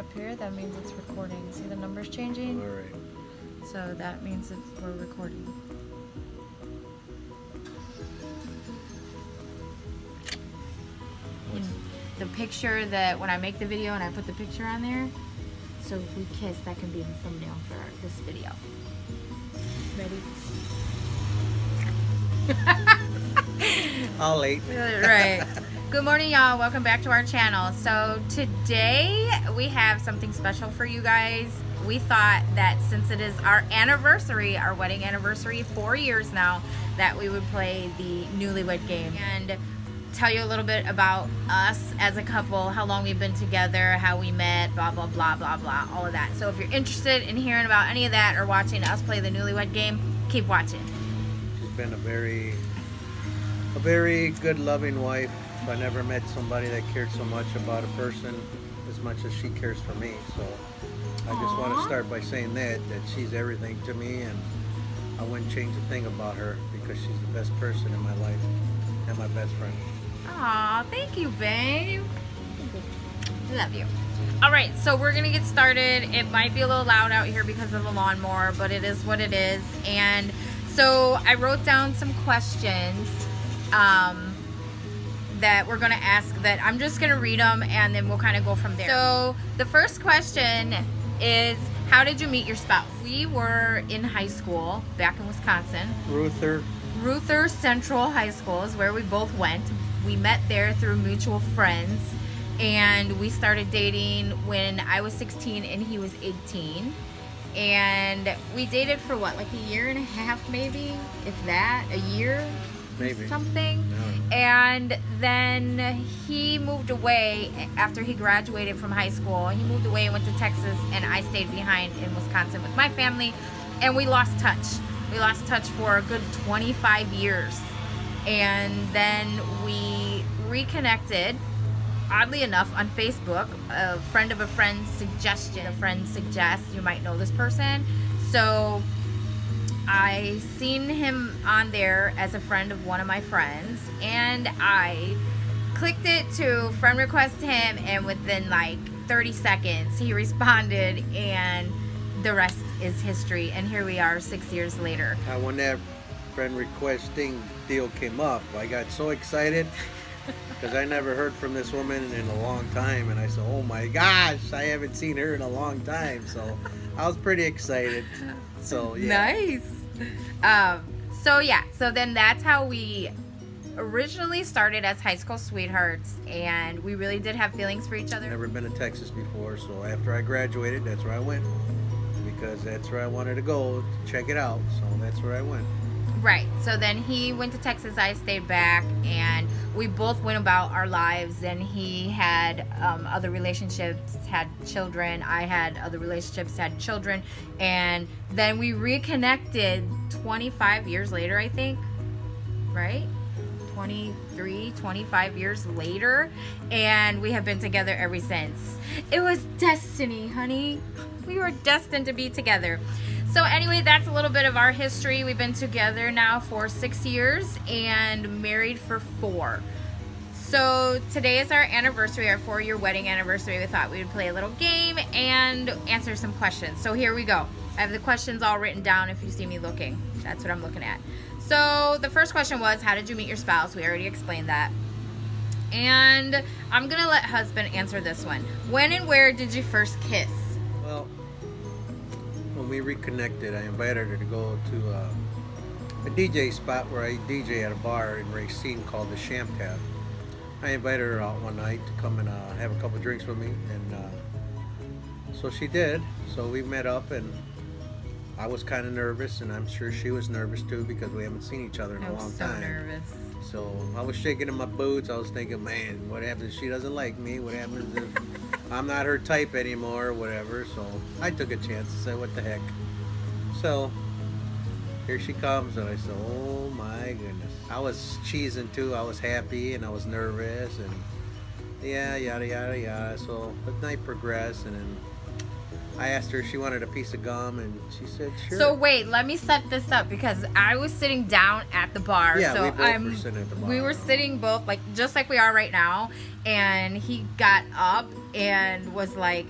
up here, that means it's recording. See the numbers changing? All right. So that means we're recording. And the picture that when I make the video and I put the picture on there, so if we kiss, that can be the thumbnail for this video. Ready? I'll eat. Right. Good morning, y'all. Welcome back to our channel. So today we have something special for you guys. We thought that since it is our anniversary, our wedding anniversary, 4 years now, that we would play the Newlywed Game and tell you a little bit about us as a couple, how long we've been together, how we met, blah, blah, blah, blah, blah, all of that. So if you're interested in hearing about any of that or watching us play the Newlywed Game, keep watching. She's been a very good, loving wife. I never met somebody that cared so much about a person as much as she cares for me. So I just want to start by saying that she's everything to me, and I wouldn't change a thing about her because she's the best person in my life and my best friend. Aw, thank you, babe. Love you. All right, so we're gonna get started. It might be a little loud out here because of the lawnmower, but it is what it is. And so I wrote down some questions that we're gonna ask, that I'm just gonna read them and then we'll kind of go from there. So the first question is, how did you meet your spouse? We were in high school back in Wisconsin. Ruther Central High School is where we both went. We met there through mutual friends, and we started dating when I was 16 and he was 18. And we dated for what, like a year and a half maybe, if that, a year? Maybe. Something. No. And then he moved away after he graduated from high school. He moved away and went to Texas, and I stayed behind in Wisconsin with my family, and we lost touch. We lost touch for a good 25 years. And then we reconnected, oddly enough, on Facebook. A friend of a friend's suggestion. A friend suggests you might know this person. So I seen him on there as a friend of one of my friends, and I clicked it to friend request him, and within like 30 seconds he responded, and the rest is history. And here we are 6 years later. When that friend requesting deal came up, I got so excited because I never heard from this woman in a long time, and I said, oh my gosh, I haven't seen her in a long time. So I was pretty excited. So yeah. Nice. So then that's how we originally started as high school sweethearts, and we really did have feelings for each other. Never been to Texas before, so after I graduated, that's where I went, because that's where I wanted to go to check it out. So that's where I went. Right. So then he went to Texas, I stayed back, and we both went about our lives. And he had other relationships, had children. I had other relationships, had children. And then we reconnected 25 years later, I think. Right? 25 years later. And we have been together ever since. It was destiny, honey. We were destined to be together. So anyway, that's a little bit of our history. We've been together now for 6 years and married for 4. So today is our anniversary, our 4-year wedding anniversary. We thought we would play a little game and answer some questions. So here we go. I have the questions all written down if you see me looking. That's what I'm looking at. So the first question was, how did you meet your spouse? We already explained that. And I'm going to let husband answer this one. When and where did you first kiss? Well, when we reconnected, I invited her to go to a DJ spot where I DJ at a bar in Racine called the Sham Tab. I invited her out one night to come and have a couple drinks with me, and so she did. So we met up, and I was kind of nervous, and I'm sure she was nervous too, because we haven't seen each other in a long time. Nervous. So I was shaking in my boots. I was thinking, man, what happens if she doesn't like me? What happens if I'm not her type anymore or whatever? So I took a chance and said, what the heck? So here she comes, and I said, oh my goodness. I was cheesing too. I was happy, and I was nervous, and yeah, yada, yada, yada. So the night progressed, and then I asked her if she wanted a piece of gum, and she said sure. So wait, let me set this up, because I was sitting down at the bar. Yeah, so we both were sitting at the bar. We were sitting both, like, just like we are right now, and he got up and was like,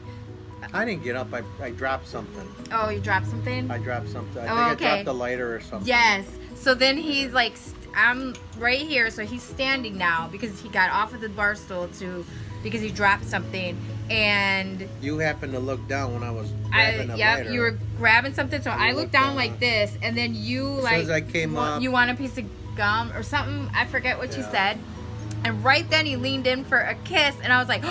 I didn't get up. I dropped something. Oh, you dropped something? I dropped something. I Oh, think okay. I dropped a lighter or something. Yes. So then he's like, I'm right here. So he's standing now because he got off of the bar stool because he dropped something. And You happened to look down when I was grabbing a lighter. you were grabbing something. So I looked down like this, and then you As like, soon as I came up, you want a piece of gum or something? I forget what you said. And right then he leaned in for a kiss, and I was like,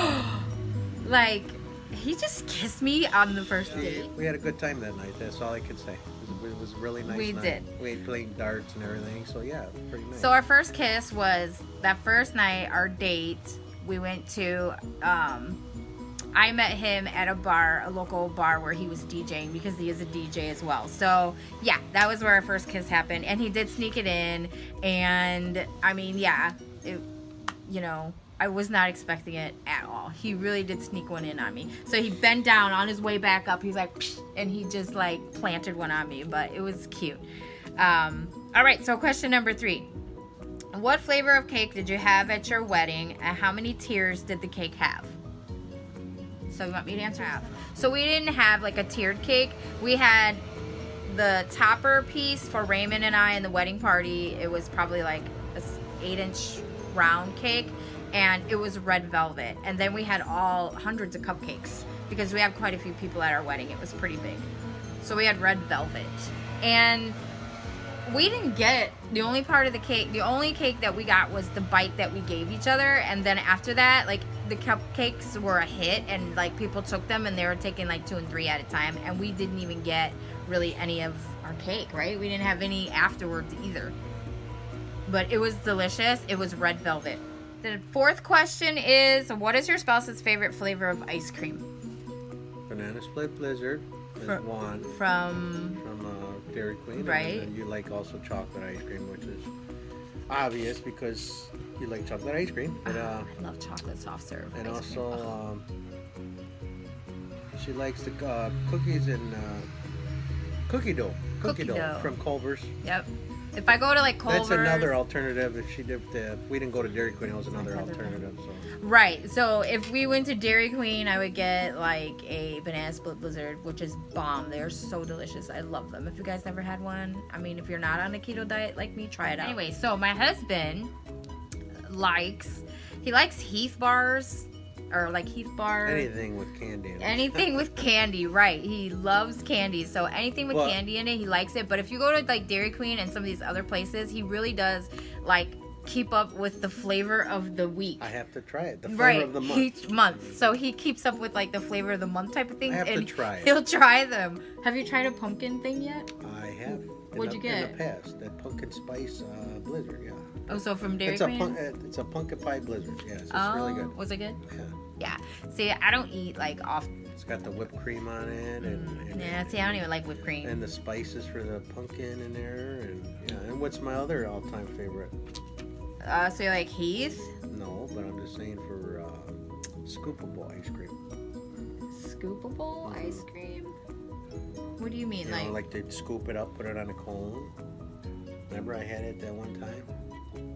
like, he just kissed me on the first date. we had a good time that night. That's all I could say. It was a really nice We night. did. We played darts and everything. So yeah, it was pretty nice. So our first kiss was that first night, our date. We went to, I met him at a bar, a local bar where he was DJing because he is a DJ as well. So yeah, that was where our first kiss happened. And he did sneak it in. And I mean, yeah, I was not expecting it at all. He really did sneak one in on me. So he bent down on his way back up. He's like, psh, and he just like planted one on me, but it was cute. All right, so question number 3. What flavor of cake did you have at your wedding, and how many tiers did the cake have? So you want me to answer half? So we didn't have like a tiered cake. We had the topper piece for Raymond and I in the wedding party. It was probably like a 8-inch round cake, and it was red velvet. And then we had hundreds of cupcakes because we have quite a few people at our wedding. It was pretty big. So we had red velvet. And we didn't get the only part of the cake. The only cake that we got was the bite that we gave each other. And then after that, like, the cupcakes were a hit, and like people took them and they were taking like 2 and 3 at a time. And we didn't even get really any of our cake, right? We didn't have any afterwards either. But it was delicious. It was red velvet. The 4th question is, what is your spouse's favorite flavor of ice cream? Banana Split Blizzard is one. From Dairy Queen. Right. And you like also chocolate ice cream, which is obvious because you like chocolate ice cream. But, I love chocolate soft serve. And ice also, she likes the cookies and cookie dough. Cookie dough from Culver's. Yep. If I go to like Culver's, that's another alternative. If we didn't go to Dairy Queen, it was another alternative. So. Right. So if we went to Dairy Queen, I would get like a banana split blizzard, which is bomb. They're so delicious. I love them. If you guys never had one, I mean, if you're not on a keto diet like me, try it out. Anyway, so my husband likes Heath bars. Or like Heath bars. Anything with candy in it. Anything with candy, right. He loves candy. So anything with candy in it, he likes it. But if you go to like Dairy Queen and some of these other places, he really does like keep up with the flavor of the week. I have to try it. The flavor of the month. Each month. So he keeps up with like the flavor of the month type of things. I have to try it. He'll try them. Have you tried a pumpkin thing yet? I have. What'd you get? In the past, that pumpkin spice blizzard, yeah. Oh, so from Dairy Queen? It's a pumpkin pie blizzard, yes. It's really good. Was it good? Yeah. Yeah. See, I don't eat like off. It's got the whipped cream on it, and yeah. See, I don't even like whipped cream. And the spices for the pumpkin in there, and yeah. And what's my other all-time favorite? So you like Heath? No, but I'm just saying for scoopable ice cream. Scoopable ice cream? What do you mean, like they scoop it up, put it on a cone. Remember I had it that one time?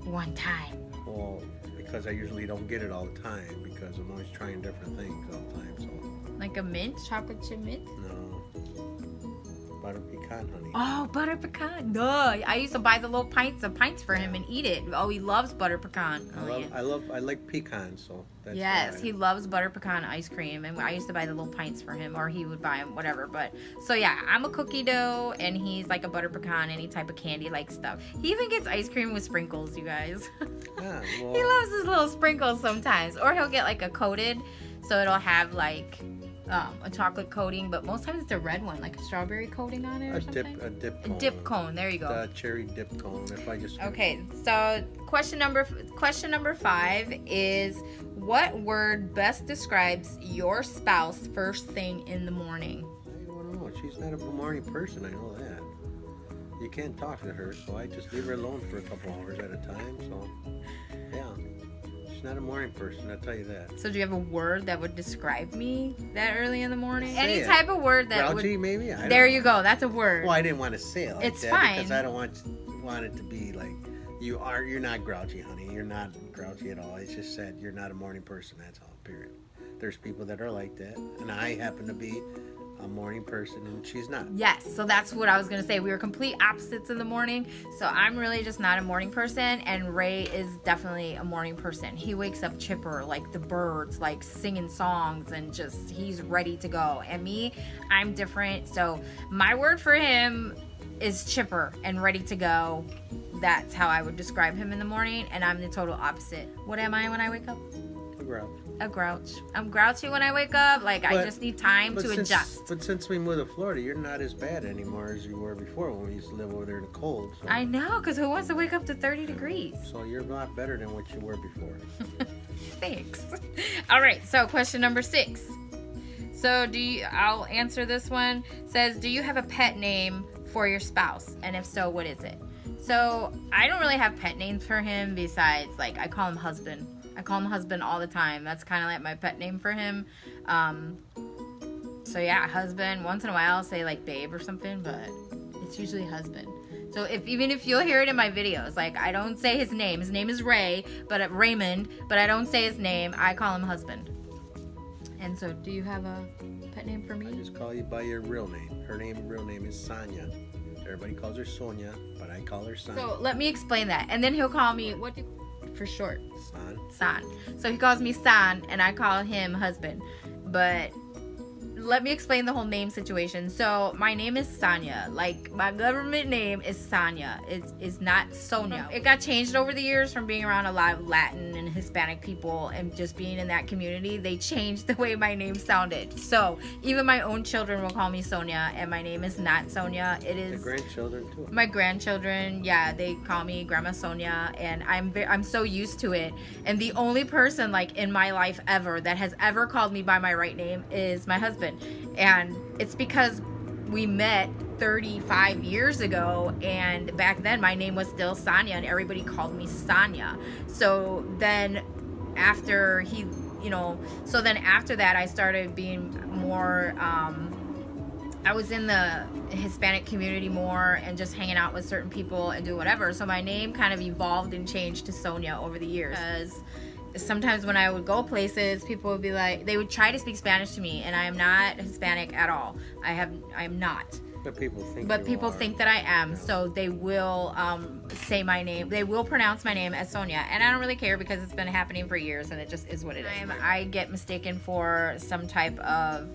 One time. Well, because I usually don't get it all the time because I'm always trying different things all the time. So. Like a mint, chocolate chip mint? No. Butter pecan, honey. Oh, butter pecan. No, I used to buy the little pints for him and eat it. Oh, he loves butter pecan. I like pecans, so that's yes, he loves butter pecan ice cream, and I used to buy the little pints for him, or he would buy them, whatever. But so yeah, I'm a cookie dough, and he's like a butter pecan, any type of candy like stuff. He even gets ice cream with sprinkles, you guys. Yeah, well, he loves his little sprinkles sometimes, or he'll get like a coated, so it'll have like a chocolate coating, but most times it's a red one, like a strawberry coating on it or something. A dip cone. A dip cone. There you go. The cherry dip cone. If I just okay. So question number 5 is, what word best describes your spouse first thing in the morning? I don't know. She's not a morning person. I know that. You can't talk to her, so I just leave her alone for a couple hours at a time. So yeah. Not a morning person, I'll tell you that. So do you have a word that would describe me that early in the morning? Any type of word that grouchy, maybe? There you go. That's a word. Well, I didn't want to say it like it's that fine. Because I don't want it to be like you're not grouchy, honey. You're not grouchy at all. It's just said you're not a morning person. That's all, period. there's people that are like that, and I happen to be a morning person and she's not. Yes, so that's what I was gonna say. We were complete opposites in the morning. So I'm really just not a morning person, and Ray is definitely a morning person. He wakes up chipper like the birds, like singing songs, and just he's ready to go. And me, I'm different. So my word for him is chipper and ready to go. That's how I would describe him in the morning, and I'm the total opposite. What am I when I wake up? A grouch. A grouch. I'm grouchy when I wake up. Like, I just need time to adjust. But since we moved to Florida, you're not as bad anymore as you were before when we used to live over there in the cold. So. I know, because who wants to wake up to 30 degrees? So you're a lot better than what you were before. Thanks. All right, so question number 6. So I'll answer this one. It says, do you have a pet name for your spouse? And if so, what is it? So I don't really have pet names for him besides, like, I call him husband. I call him husband all the time. That's kind of like my pet name for him. So yeah, husband. Once in a while I'll say like babe or something, but it's usually husband. So even if you'll hear it in my videos, like I don't say his name. His name is Raymond, but I don't say his name. I call him husband. And so do you have a pet name for me? I just call you by your real name. Her real name is Sonia. Everybody calls her Sonia, but I call her Sonia. So let me explain that. And then he'll call me, what do you for short? San. So he calls me San, and I call him husband. But let me explain the whole name situation. So my name is Sonia. Like, my government name is Sonia. It's not Sonia. It got changed over the years from being around a lot of Latin and Hispanic people and just being in that community. They changed the way my name sounded. So even my own children will call me Sonia, and my name is not Sonia. It is the grandchildren too. My grandchildren, yeah, they call me Grandma Sonia, and I'm so used to it. And the only person like in my life ever that has ever called me by my right name is my husband. And it's because we met 35 years ago, and back then my name was still Sonia and everybody called me Sonia. So then after after that I started being more I was in the Hispanic community more and just hanging out with certain people and doing whatever. So my name kind of evolved and changed to Sonia over the years. Because sometimes when I would go places, people would be like, they would try to speak Spanish to me, and I am not Hispanic at all. I am not. But people think that I am. Yeah. So they will say my name. They will pronounce my name as Sonia, and I don't really care because it's been happening for years, and it just is what it is. I get mistaken for some type of,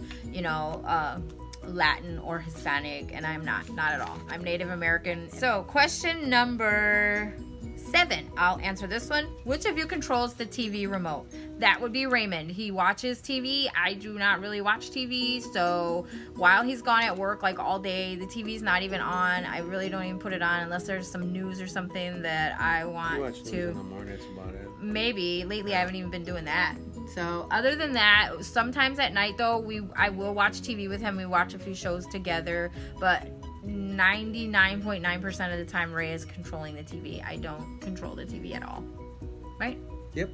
Latin or Hispanic, and I'm not at all. I'm Native American. So question number 7. I'll answer this one. Which of you controls the TV remote? That would be Raymond. He watches TV. I do not really watch TV, so while he's gone at work like all day, the TV's not even on. I really don't even put it on unless there's some news or something that I want you watch to. News in the morning, that's about it. Maybe. Lately I haven't even been doing that. So other than that, sometimes at night though, I will watch TV with him. We watch a few shows together, but 99.9% of the time Ray is controlling the TV. I don't control the TV at all. Right? Yep.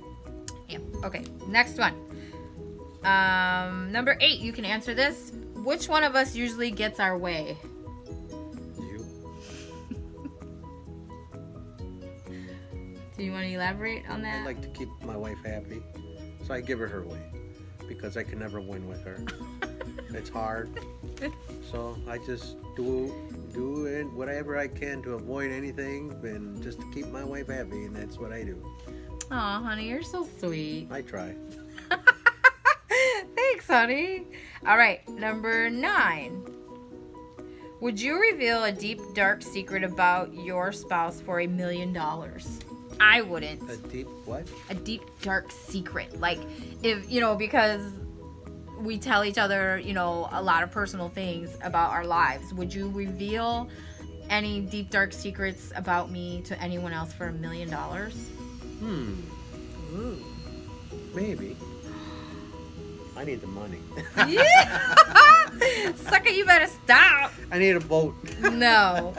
Okay, next one. Number 8, you can answer this. Which one of us usually gets our way? You. Do you want to elaborate on that? I like to keep my wife happy, so I give her way because I can never win with her. It's hard. So I just do whatever I can to avoid anything and just to keep my wife happy, and that's what I do. Aw, honey, you're so sweet. I try. Thanks, honey. All right, number 9. Would you reveal a deep, dark secret about your spouse for $1 million? I wouldn't. A deep what? A deep, dark secret. Like, if, because we tell each other, a lot of personal things about our lives. Would you reveal any deep, dark secrets about me to anyone else for $1 million? Ooh. Maybe. I need the money. Yeah. Sucker, you better stop. I need a boat. No.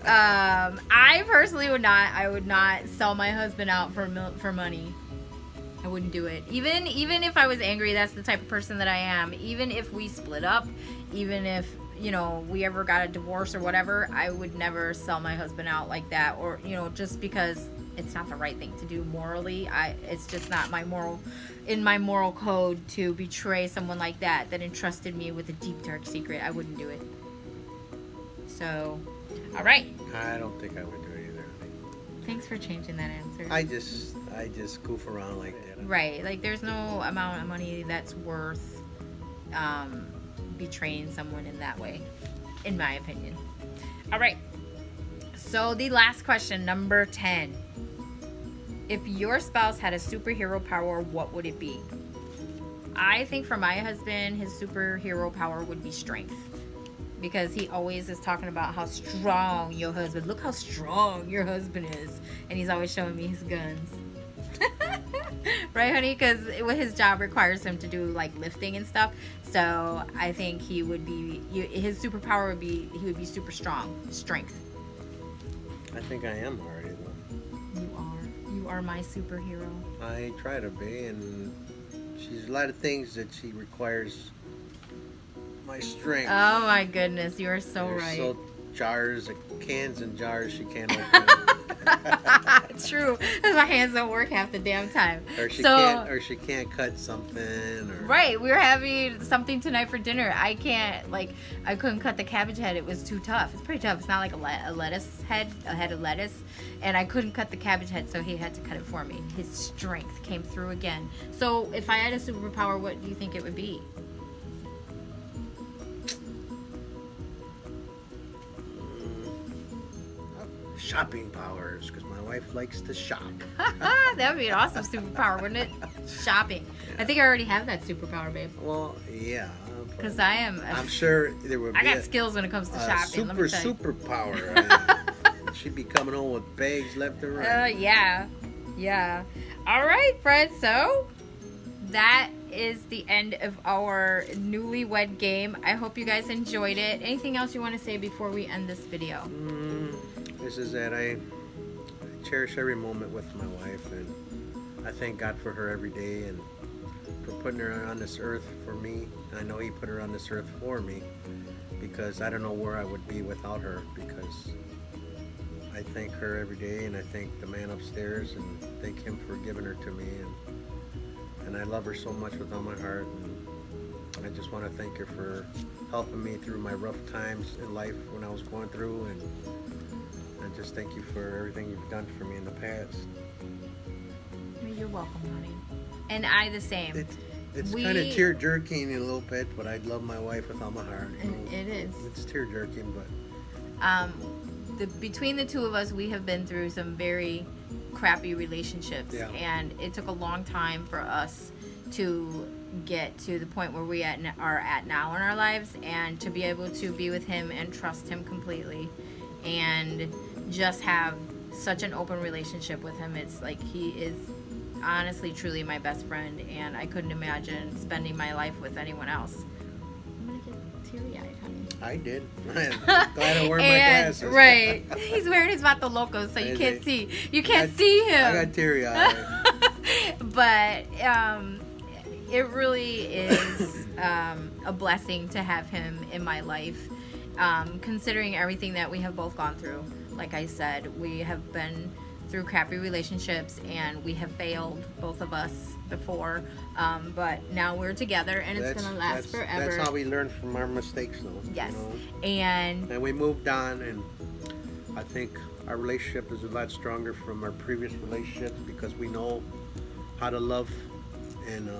I personally would not. I would not sell my husband out for money. I wouldn't do it. Even if I was angry, that's the type of person that I am. Even if we split up, even if, we ever got a divorce or whatever, I would never sell my husband out like that. Or, just because it's not the right thing to do morally. It's just not my moral code to betray someone like that entrusted me with a deep dark secret. I wouldn't do it. So, all right. I don't think I would do it either. Thanks for changing that answer. I just goof around like that. Right. Like, there's no amount of money that's worth betraying someone in that way, in my opinion. All right. So the last question, number 10. If your spouse had a superhero power, what would it be? I think for my husband, his superhero power would be strength. Because he always is talking about how strong your husband. Look how strong your husband is. And he's always showing me his guns. Right, honey? Because his job requires him to do like lifting and stuff. So I think he would be, his superpower would be, he would be super strong. Strength. I think I am already though. You are my superhero. I try to be, and she's a lot of things that she requires my strength. Oh my goodness, you are so There's right. So jars, cans and jars she can't open. True, because my hands don't work half the damn time. Or she can't cut something. Or... Right, we were having something tonight for dinner. I couldn't cut the cabbage head. It was too tough. It's pretty tough. It's not like a lettuce head, a head of lettuce. And I couldn't cut the cabbage head, so he had to cut it for me. His strength came through again. So if I had a superpower, what do you think it would be? Shopping powers, because my wife likes to shop. That would be an awesome superpower, wouldn't it? Shopping. I think I already have that superpower, babe. Well, yeah. Because I am. I'm sure there would be. I got skills when it comes to shopping. Superpower. She'd be coming home with bags left and right. Yeah. All right, friends. So that is the end of our Newlywed Game. I hope you guys enjoyed it. Anything else you want to say before we end this video? This is that I cherish every moment with my wife, and I thank God for her every day and for putting her on this earth for me. I know He put her on this earth for me, because I don't know where I would be without her, because I thank her every day, and I thank the man upstairs, and thank him for giving her to me, and I love her so much with all my heart, and I just want to thank her for helping me through my rough times in life when I was going through, and I just thank you for everything you've done for me in the past. You're welcome, honey. And I the same. It's kind of tear-jerking a little bit, but I love my wife with all my heart. It is. It's tear-jerking, but... between the two of us, we have been through some very crappy relationships. Yeah. And it took a long time for us to get to the point where we are at now in our lives, and to be able to be with Him and trust Him completely, and just have such an open relationship with Him. It's like He is honestly, truly my best friend, and I couldn't imagine spending my life with anyone else. I'm gonna get teary-eyed, honey. I did. I'm glad I wear my glasses. Right. He's wearing his Vato Locos, so you can't see. You can't see him. I got teary-eyed. But it really is a blessing to have him in my life, considering everything that we have both gone through. Like I said, we have been through crappy relationships, and we have failed, both of us, before, but now we're together, and it's gonna last forever. That's how we learn from our mistakes, though. Yes. You know? And we moved on, and I think our relationship is a lot stronger from our previous relationships, because we know how to love, and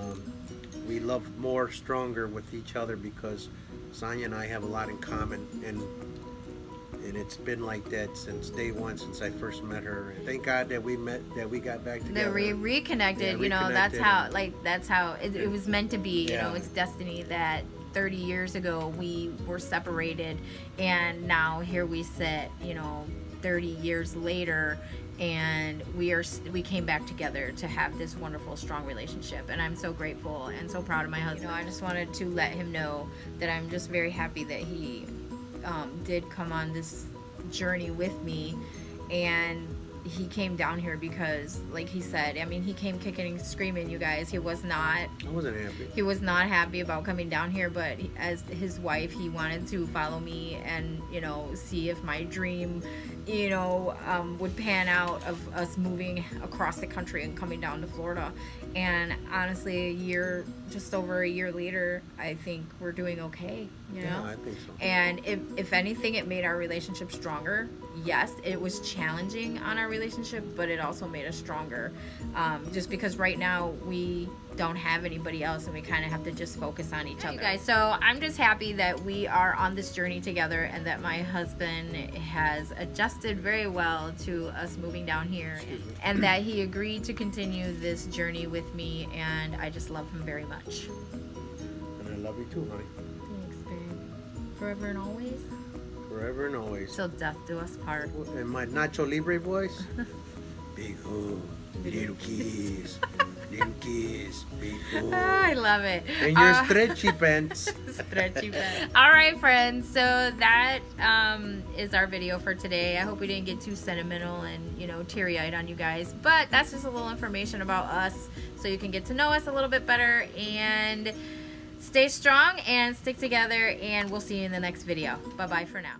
we love more stronger with each other, because Sonia and I have a lot in common, and it's been like that since day one, since I first met her. And thank God that we got back together. that we reconnected. Yeah, you know, that's how it was meant to be. You know, it's destiny that 30 years ago we were separated, and now here we sit, you know, 30 years later, and we came back together to have this wonderful, strong relationship. And I'm so grateful and so proud of my husband. You know, I just wanted to let him know that I'm just very happy that he did come on this journey with me, and he came down here because, like he said, I mean, he came kicking and screaming, you guys. I wasn't happy. He was not happy about coming down here, but as his wife, he wanted to follow me and, you know, see if my dream, would pan out of us moving across the country and coming down to Florida. And honestly, just over a year later, I think we're doing okay, Yeah, I think so. And if anything, it made our relationship stronger. Yes, it was challenging on our relationship, but it also made us stronger. Just because right now we don't have anybody else and we kind of have to just focus on each other. You guys, so I'm just happy that we are on this journey together and that my husband has adjusted very well to us moving down here and that he agreed to continue this journey with me, and I just love him very much. And I love you too, honey. Thanks, babe. Forever and always? Forever and always. Till death do us part. In my Nacho Libre voice, big hug, little kiss, big hug. I love it. And your stretchy pants. Stretchy pants. All right, friends. So that is our video for today. I hope we didn't get too sentimental and teary-eyed on you guys, but that's just a little information about us, so you can get to know us a little bit better. And stay strong and stick together, and we'll see you in the next video. Bye bye for now.